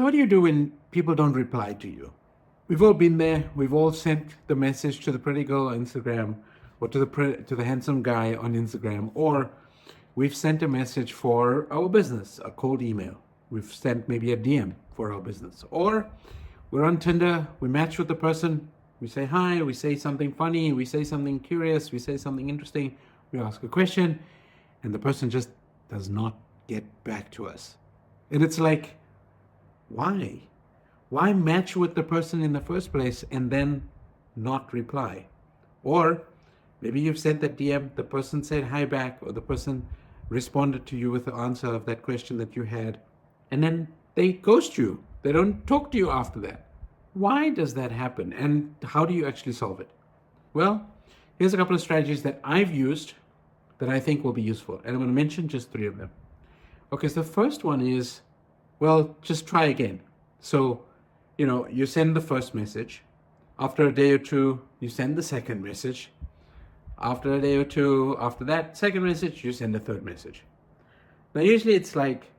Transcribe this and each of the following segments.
So what do you do when people don't reply to you? We've all been there. We've all sent the message to the pretty girl on Instagram, or to the handsome guy on Instagram, or we've sent a message for our business, a cold email. We've sent maybe a DM for our business, or we're on Tinder. We match with the person. We say hi. We say something funny. We say something curious. We say something interesting. We ask a question, and the person just does not get back to us. And it's like, why? Why match with the person in the first place and then not reply? Or maybe you've sent that DM, the person said hi back, or the person responded to you with the answer of that question that you had, and then they ghost you. They don't talk to you after that. Why does that happen? And how do you actually solve it? Well, here's a couple of strategies that I've used that I think will be useful. And I'm going to mention just 3 of them. Okay, so the first one is, well, just try again. So, you send the first message. After a day or two, you send the second message. After a day or two, after that second message, you send a third message. Now, usually it's like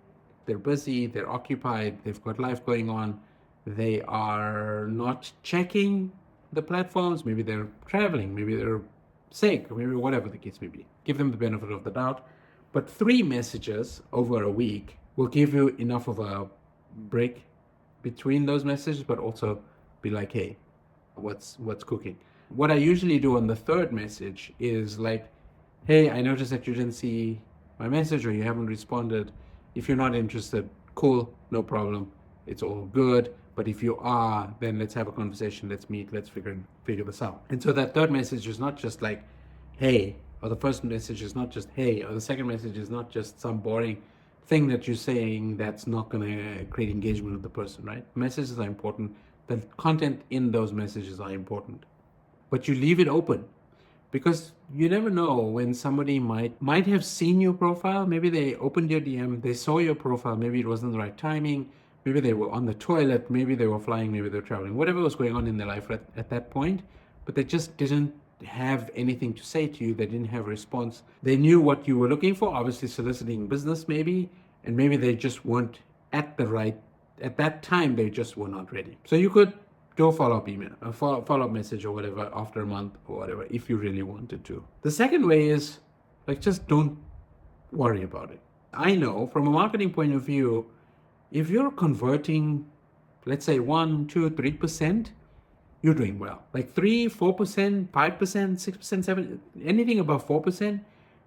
they're busy, they're occupied, they've got life going on. They are not checking the platforms. Maybe they're traveling, maybe they're sick, or maybe whatever the case may be. Give them the benefit of the doubt. But 3 messages over a week will give you enough of a break between those messages, but also be like, hey, what's cooking? What I usually do on the third message is like, hey, I noticed that you didn't see my message or you haven't responded. If you're not interested, cool, no problem. It's all good. But if you are, then let's have a conversation. Let's meet. Let's figure this out. And so that third message is not just like, hey, or the first message is not just hey, or the second message is not just some boring thing that you're saying that's not going to create engagement with the person, right? Messages are important. The content in those messages are important. But you leave it open because you never know when somebody might have seen your profile. Maybe they opened your DM, they saw your profile, maybe it wasn't the right timing, maybe they were on the toilet, maybe they were flying, maybe they were traveling, whatever was going on in their life at that point, but they just didn't have anything to say to you. They didn't have a response. They knew what you were looking for, obviously soliciting business maybe, and maybe they just weren't at that time, they just were not ready. So you could do a follow-up email, a follow-up message or whatever after a month or whatever, if you really wanted to. The second way is like, just don't worry about it. I know from a marketing point of view, if you're converting, let's say 1, 2, 3%, you're doing well. Like 3, 4%, 5%, 6%, 7%, anything above 4%,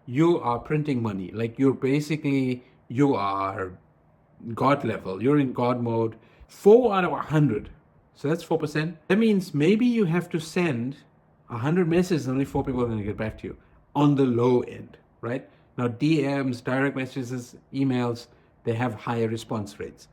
you are printing money. Like you are God level. You're in God mode. 4 out of 100. So that's 4%. That means maybe you have to send 100 messages and only 4 people are going to get back to you on the low end, right? Now DMs, direct messages, emails, they have higher response rates.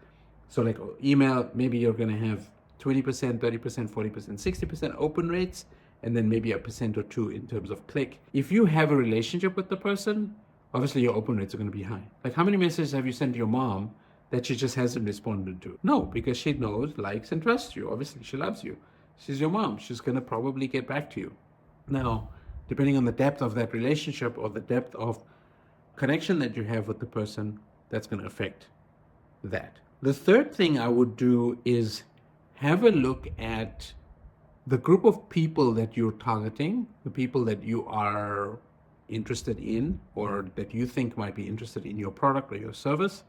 So like email, maybe you're going to have 20%, 30%, 40%, 60% open rates, and then maybe 1% or 2% in terms of click. If you have a relationship with the person, obviously your open rates are going to be high. Like how many messages have you sent to your mom that she just hasn't responded to? No, because she knows, likes, and trusts you. Obviously, she loves you. She's your mom. She's going to probably get back to you. Now, depending on the depth of that relationship or the depth of connection that you have with the person, that's going to affect that. The third thing I would do is have a look at the group of people that you're targeting, the people that you are interested in or that you think might be interested in your product or your service,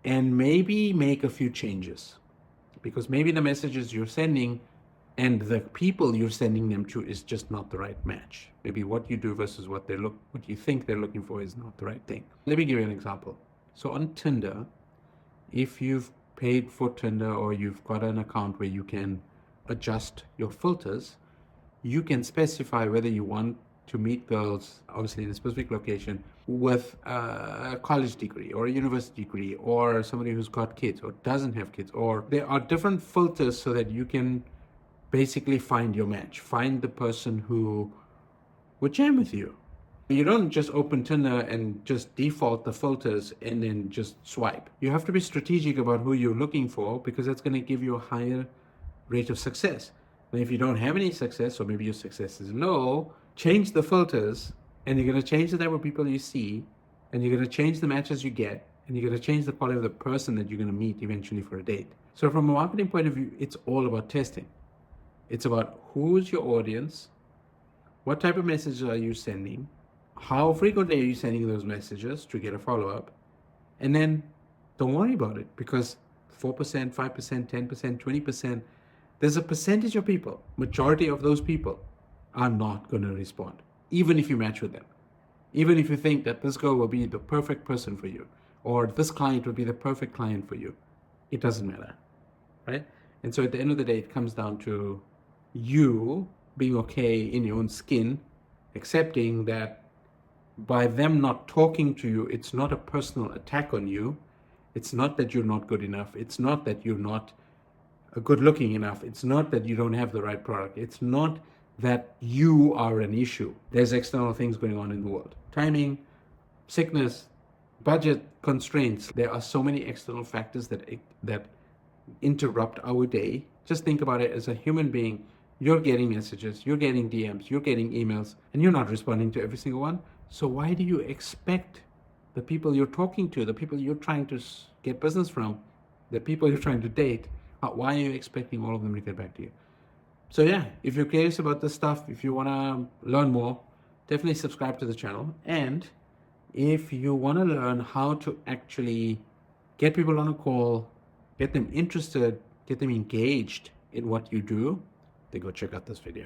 and maybe make a few changes, because maybe the messages you're sending and the people you're sending them to is just not the right match. Maybe what you do versus what you think they're looking for is not the right thing. Let me give you an example. So on Tinder, if you've paid for Tinder or you've got an account where you can adjust your filters, you can specify whether you want to meet girls, obviously in a specific location, with a college degree or a university degree, or somebody who's got kids or doesn't have kids, or there are different filters so that you can basically find your match, find the person who would jam with you. You don't just open Tinder and just default the filters and then just swipe. You have to be strategic about who you're looking for, because that's going to give you a higher rate of success. And if you don't have any success, or maybe your success is low, change the filters, and you're going to change the type of people you see, and you're going to change the matches you get, and you're going to change the quality of the person that you're going to meet eventually for a date. So from a marketing point of view, it's all about testing. It's about who's your audience, what type of messages are you sending, how frequently are you sending those messages to get a follow-up, and then don't worry about it, because 4%, 5%, 10%, 20%, there's a percentage of people, majority of those people are not going to respond, even if you match with them. Even if you think that this girl will be the perfect person for you, or this client will be the perfect client for you, it doesn't matter, right? And so at the end of the day, it comes down to you being okay in your own skin, accepting that by them not talking to you, it's not a personal attack on you. It's not that you're not good enough. It's not that you're not good looking enough. It's not that you don't have the right product. It's not that you are an issue. There's external things going on in the world. Timing, sickness, budget constraints. There are so many external factors that interrupt our day. Just think about it as a human being. You're getting messages, you're getting DMs, you're getting emails, and you're not responding to every single one. So why do you expect the people you're talking to, the people you're trying to get business from, the people you're trying to date, why are you expecting all of them to get back to you? So yeah, if you're curious about this stuff, if you want to learn more, definitely subscribe to the channel. And if you want to learn how to actually get people on a call, get them interested, get them engaged in what you do, then go check out this video.